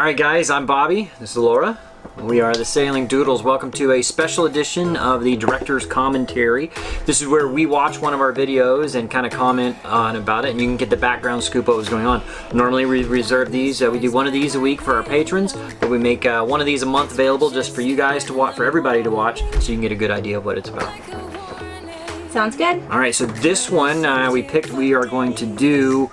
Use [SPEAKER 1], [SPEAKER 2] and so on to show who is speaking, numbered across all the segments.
[SPEAKER 1] Alright guys, I'm Bobby, this is Laura. We are the Sailing Doodles. Welcome to a special edition of the Director's Commentary. This is where we watch one of our videos and kind of comment on about it, and you can get the background scoop of what's going on. Normally we reserve these, we do one of these a week for our patrons, but we make one of these a month available just for you guys to watch, for everybody to watch, so you can get a good idea of what it's about.
[SPEAKER 2] Sounds good.
[SPEAKER 1] Alright, so this one we are going to do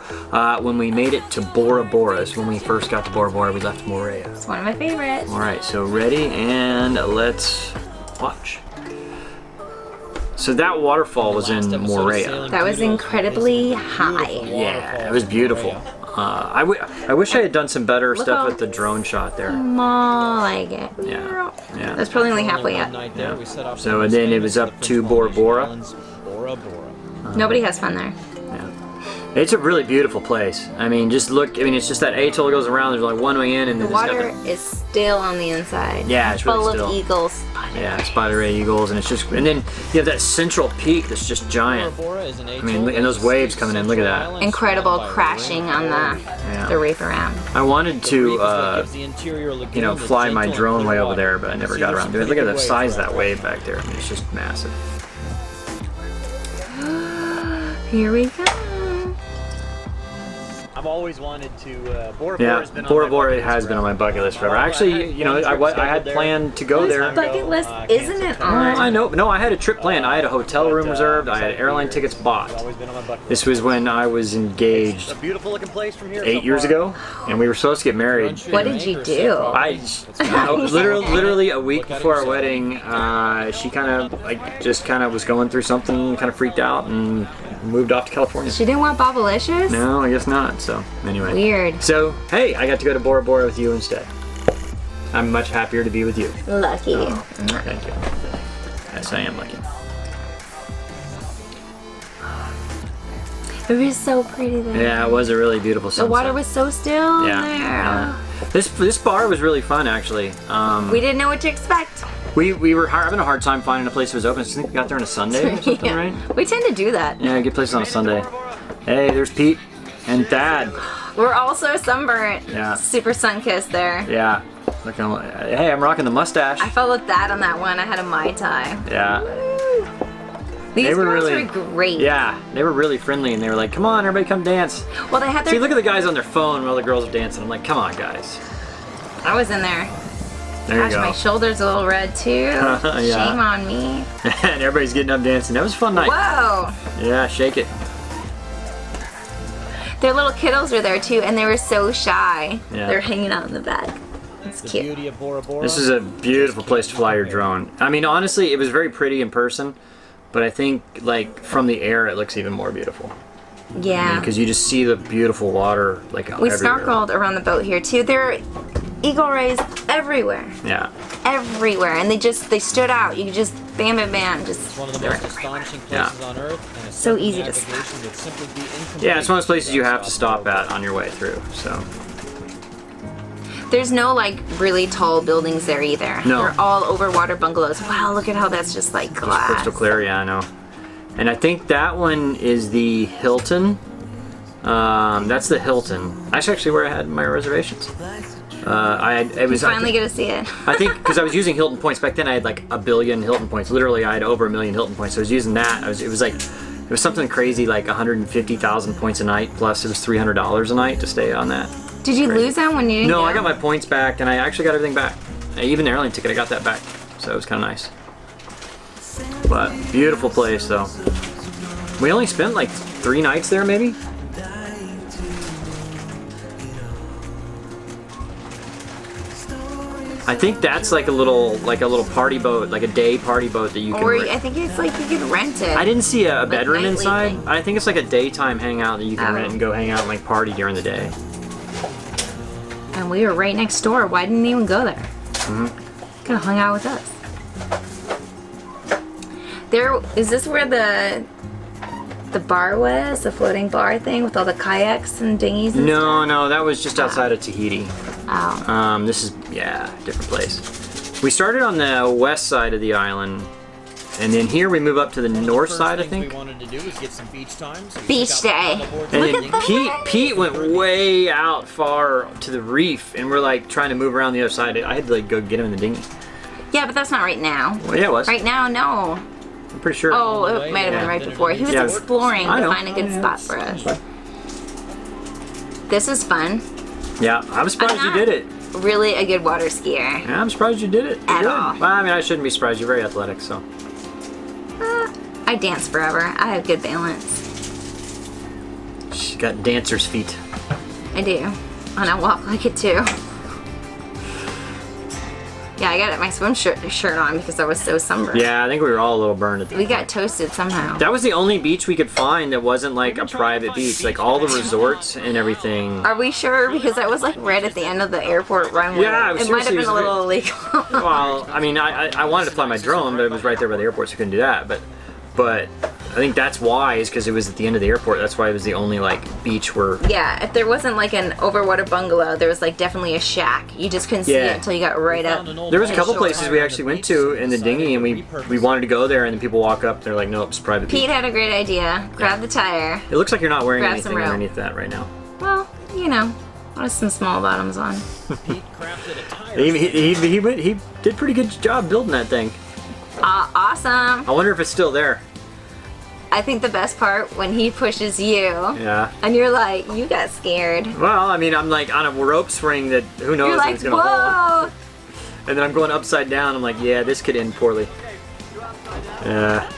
[SPEAKER 1] when we made it to Bora Bora. So when we first got to Bora Bora, we left Moorea.
[SPEAKER 2] It's one of my favorites.
[SPEAKER 1] Alright, so ready, and let's watch. So that waterfall was in Moorea.
[SPEAKER 2] That was incredibly high.
[SPEAKER 1] Yeah, it was beautiful. I wish I had done some better stuff with the drone shot there.
[SPEAKER 2] Small, like it.
[SPEAKER 1] Yeah.
[SPEAKER 2] That's probably only halfway up.
[SPEAKER 1] Yeah. So and then it was up to Bora Bora.
[SPEAKER 2] Nobody has fun there.
[SPEAKER 1] Yeah. It's a really beautiful place. I mean, just look. I mean, it's just that atoll that goes around. There's like one way in, and
[SPEAKER 2] the water is still on the inside.
[SPEAKER 1] Yeah, it's really
[SPEAKER 2] full of eagles.
[SPEAKER 1] Yeah, spider-ray eagles, and it's just. And then you have that central peak that's just giant. I mean, and those waves coming in. Look at that.
[SPEAKER 2] Incredible crashing on the reef around.
[SPEAKER 1] I wanted to, you know, fly my drone way over there, but I never got around to it. Look at the size of that wave back there. I mean, it's just massive.
[SPEAKER 2] Here we go.
[SPEAKER 3] I've always wanted to. Bora
[SPEAKER 1] Bora has been on my bucket list forever. Actually, you know, I had planned to go there.
[SPEAKER 2] Bucket list, isn't it on?
[SPEAKER 1] I know. No, I had a trip planned. I had a hotel room reserved. I had airline tickets bought. This was when I was engaged.
[SPEAKER 3] A beautiful looking place from here.
[SPEAKER 1] 8 years ago, and we were supposed to get married.
[SPEAKER 2] What did you do?
[SPEAKER 1] Literally a week before our wedding, she kind of just was going through something, kind of freaked out, and moved off to California.
[SPEAKER 2] She didn't want Bobalicious?
[SPEAKER 1] No, I guess not. So anyway.
[SPEAKER 2] Weird.
[SPEAKER 1] So hey, I got to go to Bora Bora with you instead. I'm much happier to be with you.
[SPEAKER 2] Lucky.
[SPEAKER 1] Oh, thank you. Yes, I am lucky.
[SPEAKER 2] It was so pretty there.
[SPEAKER 1] Yeah, it was a really beautiful sunset.
[SPEAKER 2] The water was so still there.
[SPEAKER 1] This bar was really fun, actually.
[SPEAKER 2] We didn't know what to expect.
[SPEAKER 1] We were having a hard time finding a place that was open. I think we got there on a Sunday or something, right?
[SPEAKER 2] We tend to do that.
[SPEAKER 1] Yeah, good places on a Sunday. Hey, there's Pete and Thad.
[SPEAKER 2] We're also sunburnt.
[SPEAKER 1] Yeah.
[SPEAKER 2] Super sun-kissed there.
[SPEAKER 1] Yeah. Hey, I'm rocking the mustache.
[SPEAKER 2] I followed that on that one. I had a Mai Tai.
[SPEAKER 1] Yeah.
[SPEAKER 2] These girls were great.
[SPEAKER 1] Yeah, they were really friendly, and they were like, "Come on, everybody, come dance."
[SPEAKER 2] Well, they had their.
[SPEAKER 1] See, look at the guys on their phone while the girls are dancing. I'm like, "Come on, guys."
[SPEAKER 2] I was in there.
[SPEAKER 1] There you go.
[SPEAKER 2] My shoulder's a little red too.
[SPEAKER 1] Yeah.
[SPEAKER 2] Shame on me.
[SPEAKER 1] And everybody's getting up dancing. That was a fun night.
[SPEAKER 2] Whoa!
[SPEAKER 1] Yeah, shake it.
[SPEAKER 2] Their little kiddos are there too, and they were so shy.
[SPEAKER 1] Yeah.
[SPEAKER 2] They're hanging out in the back. It's cute.
[SPEAKER 1] This is a beautiful place to fly your drone. I mean, honestly, it was very pretty in person, but I think like from the air, it looks even more beautiful.
[SPEAKER 2] Yeah.
[SPEAKER 1] Because you just see the beautiful water like
[SPEAKER 2] we
[SPEAKER 1] everywhere.
[SPEAKER 2] snorkeled around the boat here too. There are eagle rays everywhere.
[SPEAKER 1] Yeah.
[SPEAKER 2] Everywhere, and they stood out. You could just bam, bam, bam. Just
[SPEAKER 3] one of the most astonishing places on Earth. And
[SPEAKER 2] so easy to spot.
[SPEAKER 1] Yeah, it's one of those places you have to stop at on your way through. So.
[SPEAKER 2] There's no like really tall buildings there either.
[SPEAKER 1] No.
[SPEAKER 2] They're all over water bungalows. Wow, look at how that's just like glass.
[SPEAKER 1] Crystal clear, yeah, I know. And I think that one is the Hilton. That's the Hilton. That's actually where I had my reservations.
[SPEAKER 2] You finally get to see it.
[SPEAKER 1] I think because I was using Hilton points back then. I had like 1 billion Hilton points. Literally, I had over 1 million Hilton points. So I was using that. It was something crazy like 150,000 points a night. Plus, it was $300 a night to stay on that.
[SPEAKER 2] Did you lose that when you didn't
[SPEAKER 1] No,
[SPEAKER 2] go?
[SPEAKER 1] I got my points back, and I actually got everything back. Even the airline ticket, I got that back. So it was kind of nice. But beautiful place, though. We only spent like 3 nights there, maybe. I think that's like a little party boat, like a day party boat that you can.
[SPEAKER 2] Or I think it's like you can rent it.
[SPEAKER 1] I didn't see a bedroom inside.
[SPEAKER 2] Thing.
[SPEAKER 1] I think it's like a daytime hangout that you can rent and go hang out and like party during the day.
[SPEAKER 2] And we were right next door. Why didn't you even go there? Could have hung out with us. Is this where the bar was? The floating bar thing with all the kayaks and dinghies and stuff?
[SPEAKER 1] No, that was just outside of Tahiti.
[SPEAKER 2] Oh.
[SPEAKER 1] This is, different place. We started on the west side of the island, And then here we move up to the north side, I
[SPEAKER 3] First
[SPEAKER 1] think.
[SPEAKER 3] things we wanted to do was get some beach time. So we
[SPEAKER 2] Beach
[SPEAKER 3] took out the
[SPEAKER 2] day.
[SPEAKER 3] paddleboards
[SPEAKER 1] And
[SPEAKER 3] and
[SPEAKER 1] then
[SPEAKER 3] dinghies.
[SPEAKER 1] Pete went way out far to the reef, and we're like trying to move around the other side. I had to like go get him in the dinghy.
[SPEAKER 2] Yeah, but that's not right now.
[SPEAKER 1] Well, yeah, it was.
[SPEAKER 2] Right now, no.
[SPEAKER 1] I'm pretty sure.
[SPEAKER 2] Oh,
[SPEAKER 3] the
[SPEAKER 2] it
[SPEAKER 3] way,
[SPEAKER 2] might have been
[SPEAKER 3] yeah.
[SPEAKER 2] right before. He was
[SPEAKER 1] Yeah.
[SPEAKER 2] exploring
[SPEAKER 1] I
[SPEAKER 2] to
[SPEAKER 1] know.
[SPEAKER 2] find a good
[SPEAKER 1] Yeah,
[SPEAKER 2] spot for
[SPEAKER 1] it's
[SPEAKER 2] us.
[SPEAKER 1] fine.
[SPEAKER 2] This is fun.
[SPEAKER 1] Yeah, I'm surprised
[SPEAKER 2] I'm
[SPEAKER 1] you
[SPEAKER 2] not
[SPEAKER 1] did it.
[SPEAKER 2] Really a good water skier.
[SPEAKER 1] Yeah, I'm surprised you did it. You're
[SPEAKER 2] At
[SPEAKER 1] good.
[SPEAKER 2] all.
[SPEAKER 1] Well, I mean, I shouldn't be surprised. You're very athletic, so.
[SPEAKER 2] I dance forever. I have good balance.
[SPEAKER 1] She's got dancer's feet.
[SPEAKER 2] I do. And I walk like it too. Yeah, I got my swim shirt on because I was so sunburned.
[SPEAKER 1] Yeah, I think we were all a little burned at the
[SPEAKER 2] We got toasted somehow.
[SPEAKER 1] That was the only beach we could find that wasn't like a private beach. Like all the resorts and everything.
[SPEAKER 2] Are we sure? Because that was like right at the end of the airport runway.
[SPEAKER 1] Yeah,
[SPEAKER 2] it might have been a
[SPEAKER 1] seriously,
[SPEAKER 2] little illegal.
[SPEAKER 1] Well, I mean, I wanted to fly my drone, but it was right there by the airport, so I couldn't do that. But I think that's why, is because it was at the end of the airport. That's why it was the only like beach where.
[SPEAKER 2] Yeah, if there wasn't like an overwater bungalow, there was like definitely a shack. You just couldn't see
[SPEAKER 1] Yeah.
[SPEAKER 2] it until you got right up.
[SPEAKER 1] There was a couple
[SPEAKER 2] Sure.
[SPEAKER 1] places we actually went to in the dinghy, and we wanted to go there, and then people walk up, they're like, nope, it's private beach.
[SPEAKER 2] Pete had a great idea. Grab the tire.
[SPEAKER 1] It looks like you're not wearing
[SPEAKER 2] Grab some
[SPEAKER 1] anything
[SPEAKER 2] rope.
[SPEAKER 1] underneath that right now.
[SPEAKER 2] Well, you know, with some small bottoms on.
[SPEAKER 3] Pete crafted a tire.
[SPEAKER 1] He did a pretty good job building that thing.
[SPEAKER 2] Awesome.
[SPEAKER 1] I wonder if it's still there.
[SPEAKER 2] I think the best part when he pushes you
[SPEAKER 1] Yeah.
[SPEAKER 2] and you're like, you got scared.
[SPEAKER 1] Well, I mean, I'm like on a rope swing that who knows
[SPEAKER 2] You're
[SPEAKER 1] if
[SPEAKER 2] like,
[SPEAKER 1] it's gonna hold.
[SPEAKER 2] whoa.
[SPEAKER 1] And then I'm going upside down. I'm like, yeah, this could end poorly. Yeah.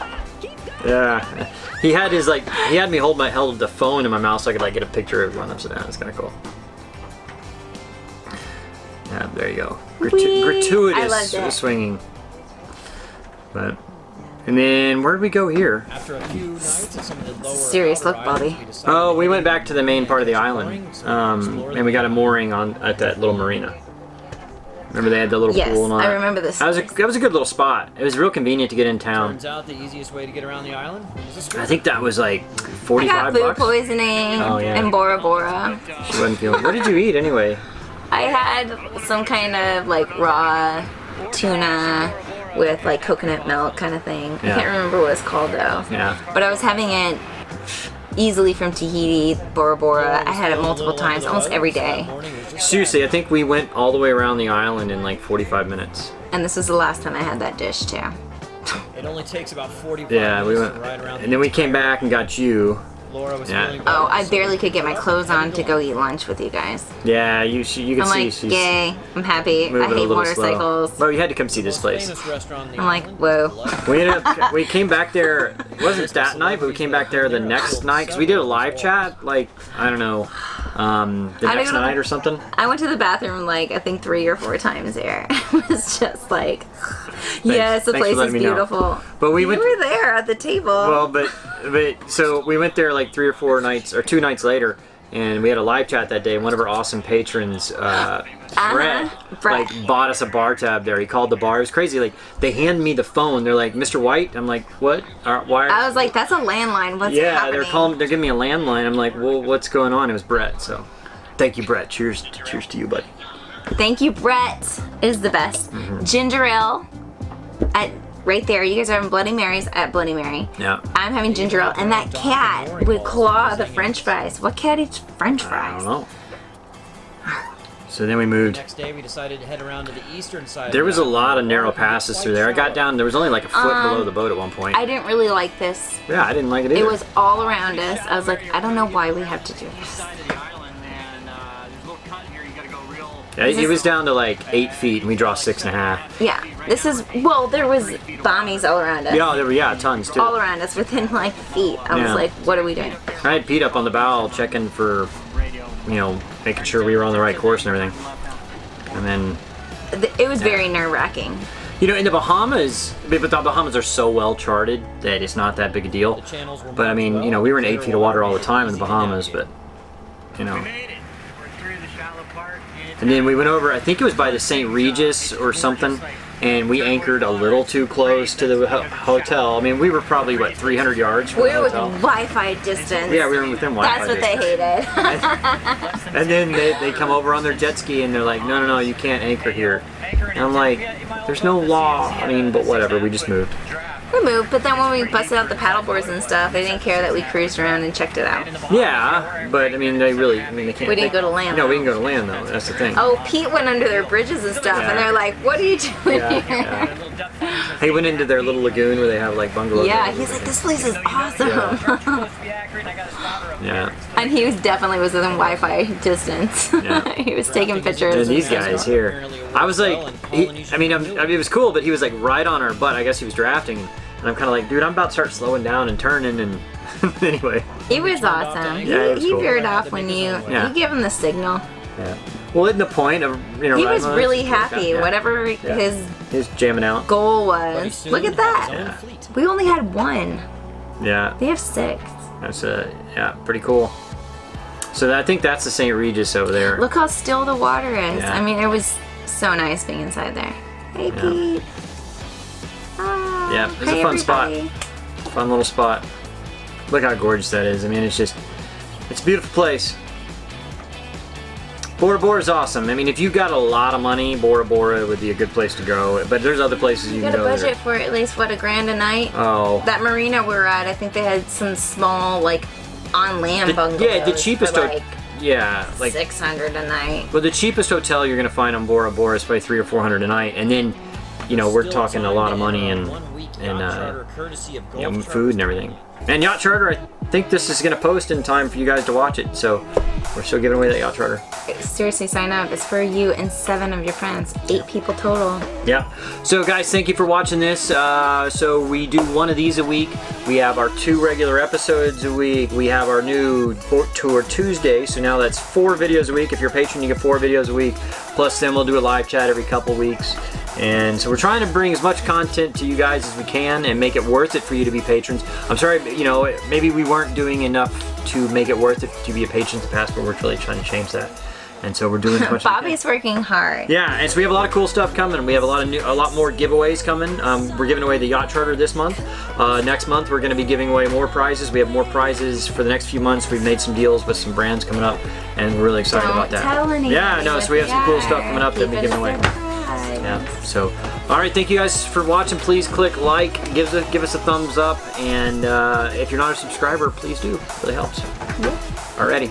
[SPEAKER 1] Yeah. He had me held the phone in my mouth so I could like get a picture of everyone upside down. It's kind of cool. Yeah, there you go.
[SPEAKER 2] Whee! I
[SPEAKER 1] Gratuitous
[SPEAKER 2] loved it.
[SPEAKER 1] swinging. But, and then where'd we go here?
[SPEAKER 3] After a few nights at some of the lower
[SPEAKER 2] Serious
[SPEAKER 3] outer
[SPEAKER 2] look, Bobby.
[SPEAKER 3] islands, we decided
[SPEAKER 1] Oh,
[SPEAKER 3] to
[SPEAKER 1] we
[SPEAKER 3] do
[SPEAKER 1] went back to the main part of the island,
[SPEAKER 3] explore
[SPEAKER 1] and we got a
[SPEAKER 3] the
[SPEAKER 1] mooring at that little marina. Remember they had the little
[SPEAKER 2] Yes,
[SPEAKER 1] pool and all
[SPEAKER 2] I
[SPEAKER 1] that?
[SPEAKER 2] remember this.
[SPEAKER 1] That was a good little spot. It was real convenient to get in town.
[SPEAKER 3] Turns out the easiest way to get around the island is a scooter.
[SPEAKER 1] I think that was like
[SPEAKER 2] I
[SPEAKER 1] 45
[SPEAKER 2] got food
[SPEAKER 1] bucks.
[SPEAKER 2] poisoning
[SPEAKER 1] Oh, yeah.
[SPEAKER 2] in Bora Bora.
[SPEAKER 1] She wasn't feeling. What did you eat anyway?
[SPEAKER 2] I had some kind of like raw tuna with like coconut milk kind of thing.
[SPEAKER 1] Yeah.
[SPEAKER 2] I can't remember what it's called though.
[SPEAKER 1] Yeah.
[SPEAKER 2] But I was having it easily from Tahiti, Bora Bora. I had it multiple times, almost every day.
[SPEAKER 1] Seriously, I think we went all the way around the island in like 45 minutes.
[SPEAKER 2] And this was the last time I had that dish too.
[SPEAKER 3] It only takes about 45
[SPEAKER 1] Yeah, we
[SPEAKER 3] minutes
[SPEAKER 1] went,
[SPEAKER 3] to ride around.
[SPEAKER 1] and then we came back and got you.
[SPEAKER 3] Laura was
[SPEAKER 1] Yeah.
[SPEAKER 3] feeling
[SPEAKER 2] Oh,
[SPEAKER 3] better,
[SPEAKER 2] I
[SPEAKER 3] so
[SPEAKER 2] barely could get my clothes on to go eat lunch with you guys.
[SPEAKER 1] Yeah, you can
[SPEAKER 2] I'm
[SPEAKER 1] see
[SPEAKER 2] like,
[SPEAKER 1] she's
[SPEAKER 2] yay, I'm happy. I
[SPEAKER 1] moving a
[SPEAKER 2] hate
[SPEAKER 1] little slow.
[SPEAKER 2] motorcycles.
[SPEAKER 1] Well, you had to come see this
[SPEAKER 3] most
[SPEAKER 1] place.
[SPEAKER 3] famous restaurant on the
[SPEAKER 2] I'm like,
[SPEAKER 3] island
[SPEAKER 2] whoa.
[SPEAKER 3] was the
[SPEAKER 1] We came back there. It wasn't that night, but we came back there the next night because we did a live chat. Like I don't know, the
[SPEAKER 2] I
[SPEAKER 1] next
[SPEAKER 2] don't know.
[SPEAKER 1] night or something.
[SPEAKER 2] I went to the bathroom like I think 3 or 4 times there. It was just like, yes, the
[SPEAKER 1] Thanks for
[SPEAKER 2] place is
[SPEAKER 1] letting me know.
[SPEAKER 2] beautiful.
[SPEAKER 1] But we
[SPEAKER 2] you
[SPEAKER 1] went-
[SPEAKER 2] were there at the table.
[SPEAKER 1] Well, but so we went there like 3 or 4 nights or 2 nights later, and we had a live chat that day. One of our awesome patrons, Brett, like bought us a bar tab there. He called the bar. It was crazy. Like they hand me the phone. They're like, "Mr. White." I'm like, "What? Why?"
[SPEAKER 2] I was like, that's a landline. What's happening?
[SPEAKER 1] they're giving me a landline. I'm like, "Well, what's going on?" It was Brett. So, thank you, Brett. Cheers to you, buddy.
[SPEAKER 2] Thank you, Brett. It is the best.
[SPEAKER 1] Mm-hmm.
[SPEAKER 2] Ginger ale at right there. You guys are having Bloody Marys at Bloody Mary.
[SPEAKER 1] Yeah.
[SPEAKER 2] I'm having ginger ale, and that cat would claw the French fries. What cat eats French
[SPEAKER 1] I
[SPEAKER 2] fries?
[SPEAKER 1] don't know. So then we moved.
[SPEAKER 3] next day we decided to head around to the eastern side.
[SPEAKER 1] There
[SPEAKER 3] of
[SPEAKER 1] was
[SPEAKER 3] the
[SPEAKER 1] a lot of
[SPEAKER 3] island.
[SPEAKER 1] narrow passes through there. I got down. There was only like a foot below the boat at one point.
[SPEAKER 2] I didn't really like this.
[SPEAKER 1] Yeah, I didn't like it either.
[SPEAKER 2] It was all around us. I was like, I don't know why we have to do this.
[SPEAKER 4] Side of the island, and there's a little cut here. You gotta go real.
[SPEAKER 1] Yeah, it was down to like 8 feet, and we draw 6.5.
[SPEAKER 2] Yeah, this is, well, there was bombies all around us.
[SPEAKER 1] Yeah, there were tons too.
[SPEAKER 2] All around us, within like feet. I was
[SPEAKER 1] Yeah.
[SPEAKER 2] like, what are we doing?
[SPEAKER 1] I had Pete up on the bow checking for, making sure we were on the right course and everything. And then,
[SPEAKER 2] It was very nerve-wracking.
[SPEAKER 1] in the Bahamas, but the Bahamas are so well charted that it's not that big a deal.
[SPEAKER 3] The channels were
[SPEAKER 1] But I mean,
[SPEAKER 3] marked well,
[SPEAKER 1] we were in
[SPEAKER 3] clear
[SPEAKER 1] 8 feet of water all the
[SPEAKER 3] water,
[SPEAKER 1] time in the
[SPEAKER 3] easy to
[SPEAKER 1] Bahamas, but,
[SPEAKER 3] navigate.
[SPEAKER 4] We made it. We're through the shallow part.
[SPEAKER 1] And then we went over, I think it was by the St. Regis or something, and we anchored a little too close to the hotel. I mean, we were probably, 300 yards from
[SPEAKER 2] We
[SPEAKER 1] the
[SPEAKER 2] were
[SPEAKER 1] hotel.
[SPEAKER 2] within Wi-Fi distance.
[SPEAKER 1] Yeah, we were within Wi-Fi
[SPEAKER 2] That's what they
[SPEAKER 1] distance.
[SPEAKER 2] hated.
[SPEAKER 1] And then they come over on their jet ski and they're like, no, you can't anchor here. And I'm like, there's no law. I mean, but whatever, we just moved.
[SPEAKER 2] We moved, but then when we busted out the paddle boards and stuff, they didn't care that we cruised around and checked it out.
[SPEAKER 1] Yeah, but I mean, they can't.
[SPEAKER 2] We didn't go to land.
[SPEAKER 1] No, we didn't go to land though. That's the thing.
[SPEAKER 2] Oh, Pete went under their bridges and stuff, and they're like, "What are you doing here?"
[SPEAKER 1] He went into their little lagoon where they have like bungalows.
[SPEAKER 2] Yeah, he's like, "This place is awesome."
[SPEAKER 1] Yeah.
[SPEAKER 2] And he was definitely within Wi-Fi distance.
[SPEAKER 1] Yeah.
[SPEAKER 2] He was taking pictures.
[SPEAKER 1] And these guys here, I was like, it was cool, but he was like right on our butt. I guess he was drafting, and I'm kind of like, dude, I'm about to start slowing down and turning, and anyway.
[SPEAKER 2] He was awesome.
[SPEAKER 1] Yeah,
[SPEAKER 2] he
[SPEAKER 1] cool.
[SPEAKER 2] veered off when you gave him the signal.
[SPEAKER 1] Yeah. Well, isn't the point of
[SPEAKER 2] He was really happy. Whatever
[SPEAKER 1] his jamming out
[SPEAKER 2] goal was. Look at that. We only had one.
[SPEAKER 1] Yeah.
[SPEAKER 2] They have 6.
[SPEAKER 1] That's pretty cool. So I think that's the St. Regis over there.
[SPEAKER 2] Look how still the water is.
[SPEAKER 1] Yeah.
[SPEAKER 2] I mean, it was so nice being inside there. Hey, Pete. Oh,
[SPEAKER 1] Yeah, it's a fun spot. Fun little spot. Look how gorgeous that is. I mean, it's a beautiful place. Bora Bora is awesome. I mean, if you got a lot of money, Bora Bora would be a good place to go. But there's other places you can go.
[SPEAKER 2] You got a budget for at least, what, $1,000 a night?
[SPEAKER 1] Oh.
[SPEAKER 2] That marina we're at, I think they had some small, like, on-land bungalows.
[SPEAKER 1] Yeah, the cheapest
[SPEAKER 2] for, like,
[SPEAKER 1] like
[SPEAKER 2] $600 a night.
[SPEAKER 1] Well, the cheapest hotel you're gonna find on Bora Bora is probably $300 or $400 a night, and then, we're talking a lot of money and food and everything. And Yacht Charter, I think this is gonna post in time for you guys to watch it, so we're still giving away that Yacht Charter.
[SPEAKER 2] Seriously, sign up. It's for you and 7 of your friends. 8 people total.
[SPEAKER 1] Yeah. So guys, thank you for watching this. So we do one of these a week. We have our 2 regular episodes a week. We have our new Tour Tuesday. So now that's 4 videos a week. If you're a patron, you get 4 videos a week. Plus then we'll do a live chat every couple weeks. And so we're trying to bring as much content to you guys as we can and make it worth it for you to be patrons. I'm sorry, maybe we weren't doing enough to make it worth it to be a patron to pass, but we're really trying to change that. And so we're doing as much
[SPEAKER 2] Bobby's working hard.
[SPEAKER 1] Yeah, and so we have a lot of cool stuff coming. We have a lot more giveaways coming. We're giving away the Yacht Charter this month. Next month we're going to be giving away more prizes. We have more prizes for the next few months. We've made some deals with some brands coming up, and we're really excited about that.
[SPEAKER 2] Tell anybody.
[SPEAKER 1] Yeah, no, so we have some cool stuff coming up that we'll be giving away.
[SPEAKER 2] Surprise.
[SPEAKER 1] Yeah. So, all right, thank you guys for watching. Please click like, give us a thumbs up, and if you're not a subscriber, please do. It really helps.
[SPEAKER 2] Yeah.
[SPEAKER 1] Alrighty.